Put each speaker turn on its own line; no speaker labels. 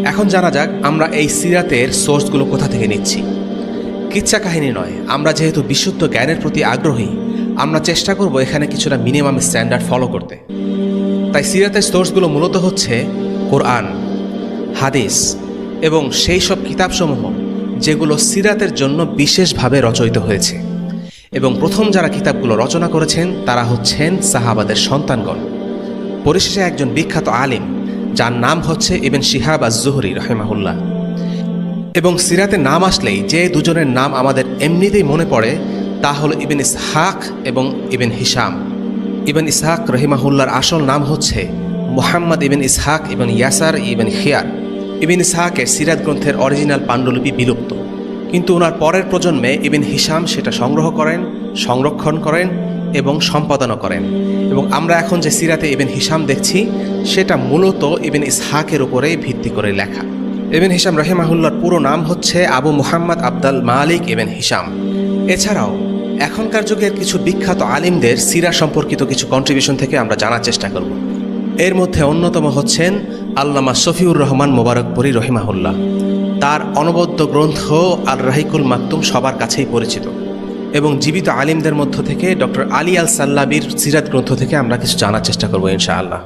এখন জানা যাক আমরা এই সিরাতের সোর্সগুলো কোথা থেকে নিচ্ছি। কিচ্ছা কাহিনী নয়, আমরা যেহেতু বিশুদ্ধ জ্ঞানের প্রতি আগ্রহী, আমরা চেষ্টা করব এখানে কিছুটা মিনিমাম স্ট্যান্ডার্ড ফলো করতে। তাই সিরাতের সোর্সগুলো মূলত হচ্ছে কোরআন, হাদিস এবং সেই সব কিতাবসমূহ যেগুলো সিরাতের জন্য বিশেষভাবে রচয়িত হয়েছে। এবং প্রথম যারা কিতাবগুলো রচনা করেছেন তারা হচ্ছেন সাহাবাদের সন্তানগণ। পরিশেষে একজন বিখ্যাত আলিম যার নাম হচ্ছে ইবন শিহাব আজ-জুহরি রাহিমাহুল্লাহ। এবং সিরাতের নাম আসলেই যে দুজনের নাম আমাদের এমনিতেই মনে পড়ে তা হলো ইবন ইসহাক এবং ইবন হিশাম। ইবন ইসহাক রহিমাহুল্লাহর আসল নাম হচ্ছে মুহাম্মদ ইবন ইসহাক ইবন ইয়াসার ইবন খিয়ার। ইবন ইসহাকের সিরাত গ্রন্থের অরিজিনাল পাণ্ডুলিপি বিলুপ্ত, কিন্তু ওনার পরের প্রজন্মে ইবন হিশাম সেটা সংগ্রহ করেন, সংরক্ষণ করেন এবং সম্পাদনা করেন। এবং আমরা এখন যে সিরাতে ইবন হিশাম দেখছি সেটা মূলত ইবন ইসহাকের উপরে ভিত্তি করে লেখা। ইবন হিশাম রহিমাহুল্লাহর পুরো নাম হচ্ছে আবু মুহাম্মদ আবদাল মালিক ইবন হিশাম। এছাড়াও এখনকার যুগের কিছু বিখ্যাত আলিমদের সিরা সম্পর্কিত কিছু কন্ট্রিবিউশন থেকে আমরা জানার চেষ্টা করব। এর মধ্যে অন্যতম হচ্ছেন আল্লামা শফিউর রহমান মোবারকপুরী রহিমাহুল্লাহ। তার অনবদ্য গ্রন্থ আল রাহিকুল মাকতুম সবার কাছেই পরিচিত। এবং জীবিত আলিমদের মধ্য থেকে ডক্টর আলী আল সাল্লাবির সিরাত গ্রন্থ থেকে আমরা কিছু জানার চেষ্টা করব ইনশাআল্লাহ।